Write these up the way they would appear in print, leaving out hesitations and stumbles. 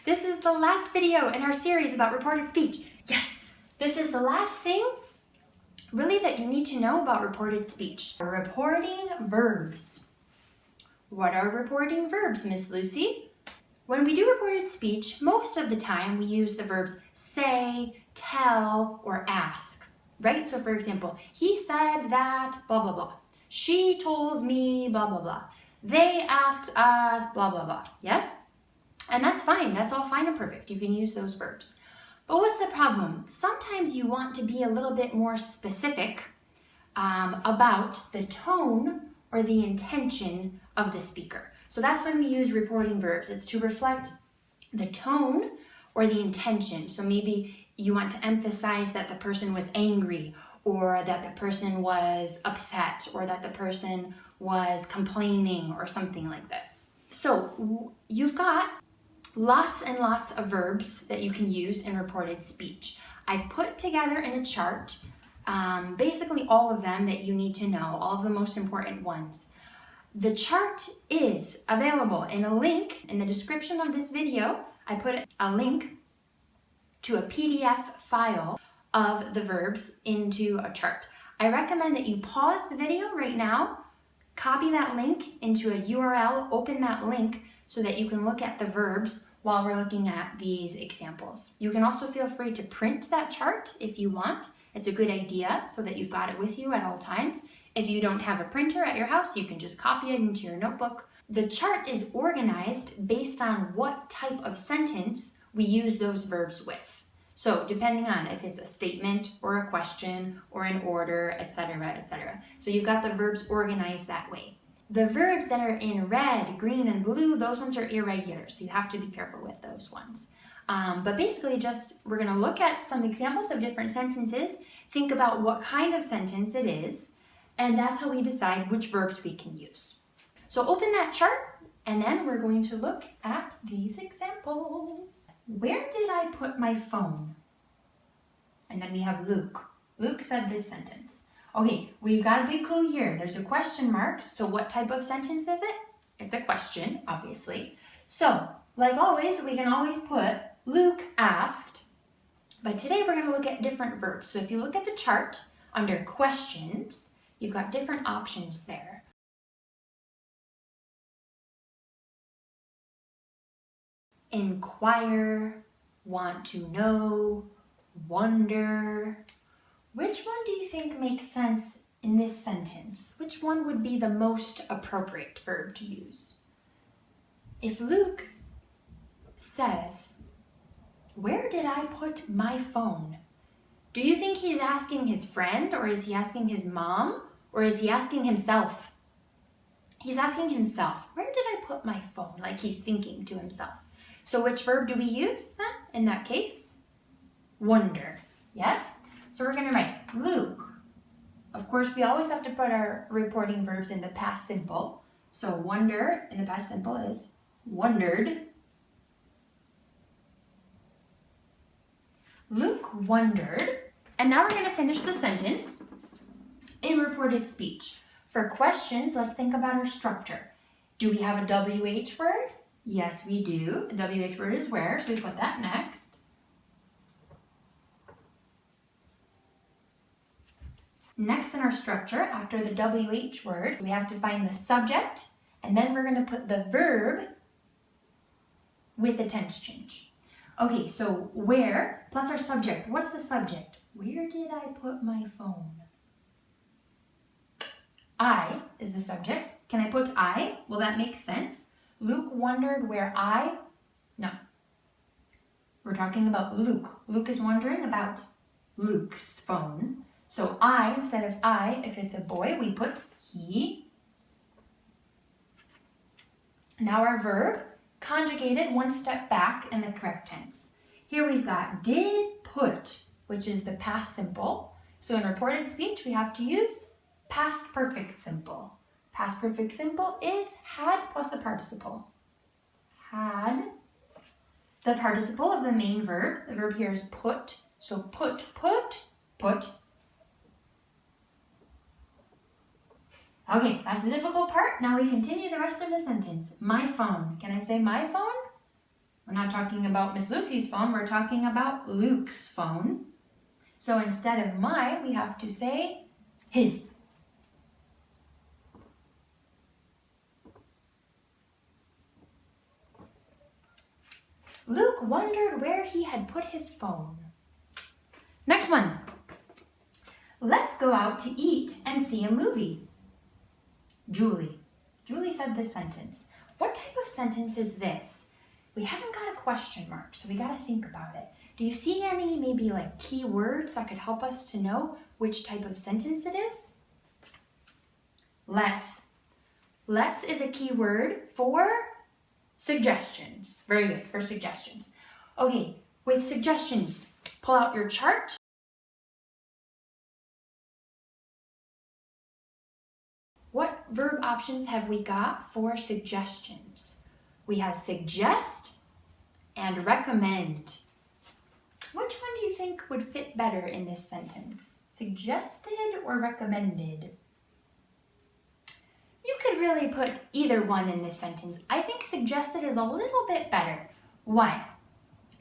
This is the last video in our series about reported speech. Yes! This is the last thing really that you need to know about reported speech. Reporting verbs. What are reporting verbs, Miss Lucy? When we do reported speech, most of the time we use the verbs say, tell, or ask, right? So for example, he said that, blah, blah, blah. She told me, blah, blah, blah. They asked us, blah, blah, blah. Yes? And that's fine. That's all fine and perfect. You can use those verbs. But what's the problem? Sometimes you want to be a little bit more specific about the tone or the intention of the speaker. So that's when we use reporting verbs. It's to reflect the tone or the intention. So maybe you want to emphasize that the person was angry, or that the person was upset, or that the person was complaining, or something like this. So you've got lots and lots of verbs that you can use in reported speech. I've put together in a chart basically all of them that you need to know, all of the most important ones. The chart is available in a link in the description of this video. I put a link to a PDF file of the verbs into a chart. I recommend that you pause the video right now, copy that link into a URL, open that link so that you can look at the verbs while we're looking at these examples. You can also feel free to print that chart if you want. It's a good idea so that you've got it with you at all times. If you don't have a printer at your house, you can just copy it into your notebook. The chart is organized based on what type of sentence we use those verbs with. So depending on if it's a statement or a question or an order, etc., etc. So you've got the verbs organized that way. The verbs that are in red, green, and blue, those ones are irregular, so you have to be careful with those ones. But basically we're gonna look at some examples of different sentences, think about what kind of sentence it is, and that's how we decide which verbs we can use. So open that chart, and then we're going to look at these examples. Where did I put my phone? And then we have Luke. Luke said this sentence. Okay, we've got a big clue here. There's a question mark. So what type of sentence is it? It's a question, obviously. So, like always, we can always put Luke asked. But today we're going to look at different verbs. So if you look at the chart under questions, you've got different options there. Inquire, want to know, wonder. Which one do you think makes sense in this sentence? Which one would be the most appropriate verb to use? If Luke says, where did I put my phone? Do you think he's asking his friend, or is he asking his mom, or is he asking himself? He's asking himself, where did I put my phone? Like he's thinking to himself. So which verb do we use then in that case? Wonder, yes? So we're gonna write Luke. Of course, we always have to put our reporting verbs in the past simple. So wonder in the past simple is wondered. Luke wondered. And now we're gonna finish the sentence in reported speech. For questions, let's think about our structure. Do we have a WH word? Yes, we do. The WH word is where, so we put that next. Next in our structure, after the WH word, we have to find the subject, and then we're going to put the verb with a tense change. Okay, so where plus our subject. What's the subject? Where did I put my phone? I is the subject. Can I put I? Will that make sense? Luke wondered where No. We're talking about Luke. Luke is wondering about Luke's phone. So I, instead of I, if it's a boy, we put he. Now our verb, conjugated one step back in the correct tense. Here we've got did put, which is the past simple. So in reported speech, we have to use past perfect simple. Past perfect simple is had plus the participle. Had. The participle of the main verb. The verb here is put. So put. Okay, that's the difficult part. Now we continue the rest of the sentence. My phone. Can I say my phone? We're not talking about Miss Lucy's phone, we're talking about Luke's phone. So instead of my, we have to say his. Luke wondered where he had put his phone. Next one. Let's go out to eat and see a movie. Julie. Julie said this sentence. What type of sentence is this? We haven't got a question mark, so we got to think about it. Do you see any maybe like key words that could help us to know which type of sentence it is? Let's. Let's is a key word for suggestions. Very good, for suggestions. Okay, with suggestions, pull out your chart. What verb options have we got for suggestions? We have suggest and recommend. Which one do you think would fit better in this sentence? Suggested or recommended? You could really put either one in this sentence. I think suggested is a little bit better. Why?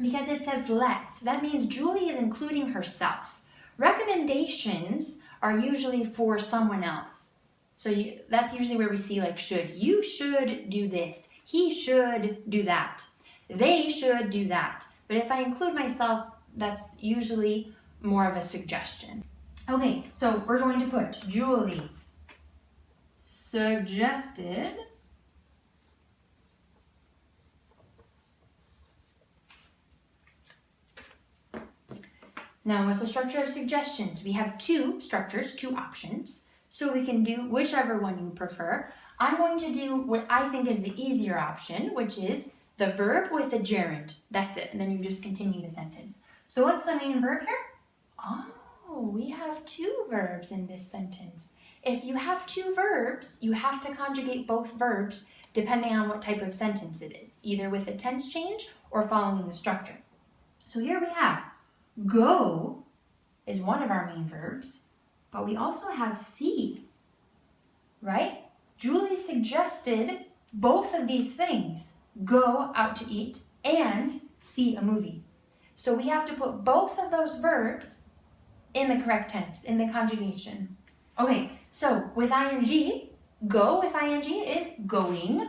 Because it says let's. That means Julie is including herself. Recommendations are usually for someone else. So that's usually where we see like should. You should do this. He should do that. They should do that. But if I include myself, that's usually more of a suggestion. Okay, so we're going to put Julie suggested Now, what's the structure of suggestions? We have two structures, two options. So we can do whichever one you prefer. I'm going to do what I think is the easier option, which is the verb with the gerund. That's it. And then you just continue the sentence. So what's the main verb here? Oh, we have two verbs in this sentence. If you have two verbs, you have to conjugate both verbs depending on what type of sentence it is, either with a tense change or following the structure. So here we have go is one of our main verbs, but we also have see, right? Julie suggested both of these things, go out to eat and see a movie. So we have to put both of those verbs in the correct tense, in the conjugation. Okay, so with ing, go with ing is going.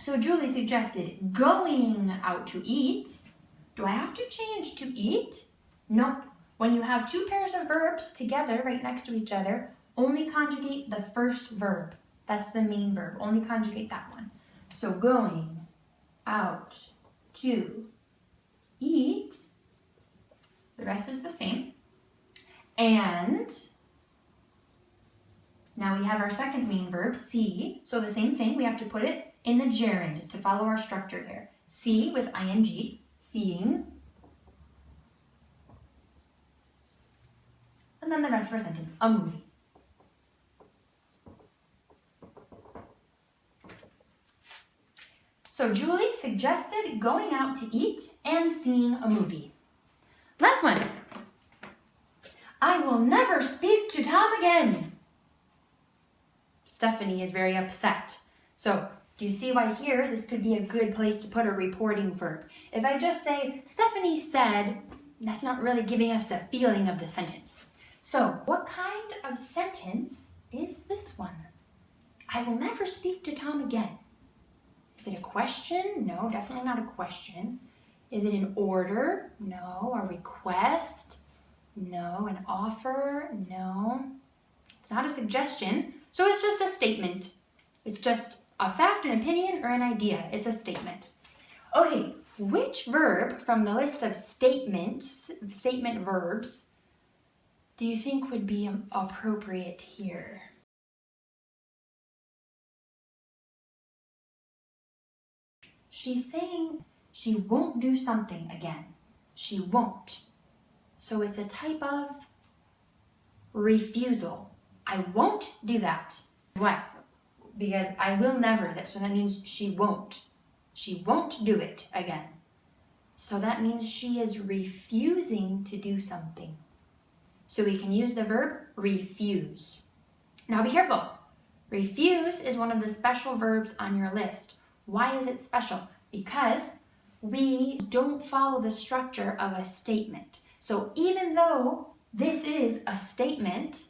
So Julie suggested going out to eat. Do I have to change to eat? Nope. When you have two pairs of verbs together right next to each other, only conjugate the first verb. That's the main verb. Only conjugate that one. So going out to eat. The rest is the same. And now we have our second main verb, see. So the same thing, we have to put it in the gerund to follow our structure here. See with ing, seeing. And then the rest of our sentence, a movie. So Julie suggested going out to eat and seeing a movie. Last one. I will never speak to Tom again. Stephanie is very upset. So do you see why here this could be a good place to put a reporting verb? If I just say, Stephanie said, that's not really giving us the feeling of the sentence. So what kind of sentence is this one? I will never speak to Tom again. Is it a question? No, definitely not a question. Is it an order? No. A request? No. An offer? No. It's not a suggestion, so it's just a statement. It's just a fact, an opinion, or an idea. It's a statement. Okay, which verb from the list of statement verbs, do you think would be appropriate here? She's saying she won't do something again. She won't. So it's a type of refusal. I won't do that. Why? Because I will never. So that means she won't. She won't do it again. So that means she is refusing to do something. So we can use the verb refuse. Now be careful. Refuse is one of the special verbs on your list. Why is it special? Because we don't follow the structure of a statement. So even though this is a statement,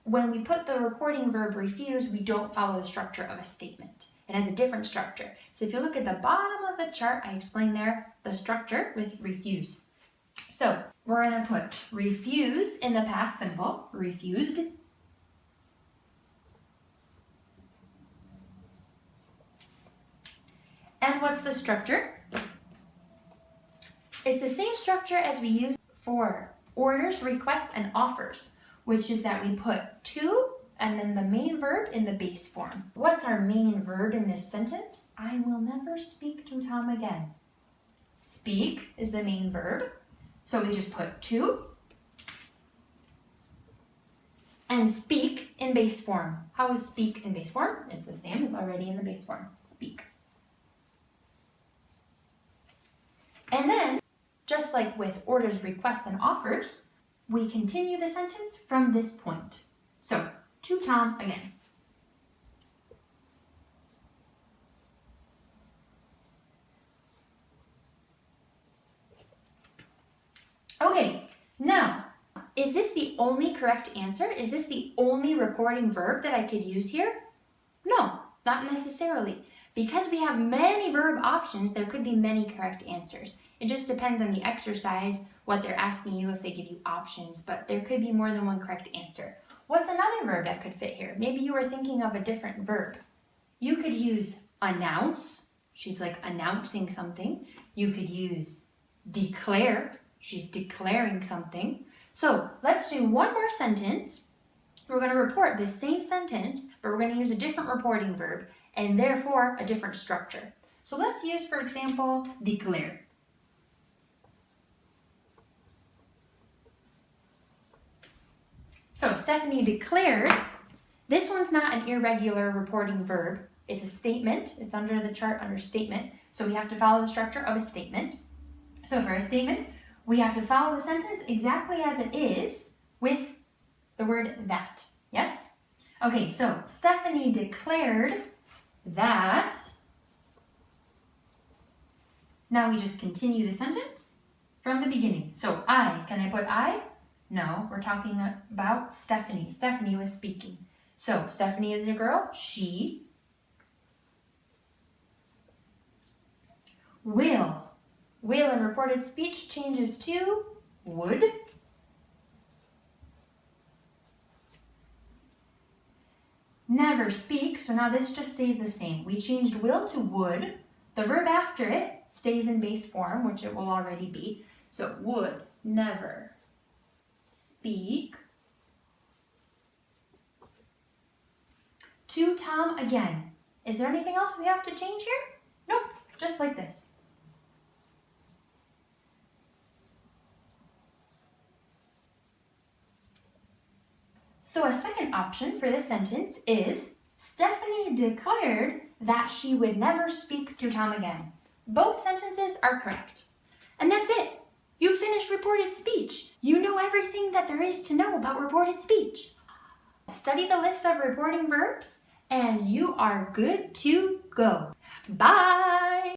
when we put the reporting verb refuse, we don't follow the structure of a statement. It has a different structure. So if you look at the bottom of the chart, I explained there the structure with refuse. So we're going to put refuse in the past simple, refused. And what's the structure? It's the same structure as we use for orders, requests, and offers, which is that we put to and then the main verb in the base form. What's our main verb in this sentence? I will never speak to Tom again. Speak is the main verb. So we just put to and speak in base form. How is speak in base form? It's the same. It's already in the base form. Speak. And then, just like with orders, requests, and offers, we continue the sentence from this point. So, to Tom again. Okay, now, is this the only correct answer? Is this the only reporting verb that I could use here? No, not necessarily. Because we have many verb options, there could be many correct answers. It just depends on the exercise, what they're asking you, if they give you options, but there could be more than one correct answer. What's another verb that could fit here? Maybe you were thinking of a different verb. You could use announce. She's like announcing something. You could use declare. She's declaring something. So let's do one more sentence. We're going to report the same sentence, but we're going to use a different reporting verb and therefore a different structure. So let's use, for example, declare. So Stephanie declared. This one's not an irregular reporting verb. It's a statement. It's under the chart under statement. So we have to follow the structure of a statement. So for a statement, we have to follow the sentence exactly as it is with the word that. Yes? Okay, so Stephanie declared that. Now we just continue the sentence from the beginning. So can I put I? No, we're talking about Stephanie. Stephanie was speaking. So Stephanie is a girl. She will. Will in reported speech changes to would. Never speak. So now this just stays the same. We changed will to would. The verb after it stays in base form, which it will already be. So would never speak to Tom again. Is there anything else we have to change here? Nope, just like this. So a second option for this sentence is Stephanie declared that she would never speak to Tom again. Both sentences are correct. And that's it. You finished reported speech. You know everything that there is to know about reported speech. Study the list of reporting verbs and you are good to go. Bye!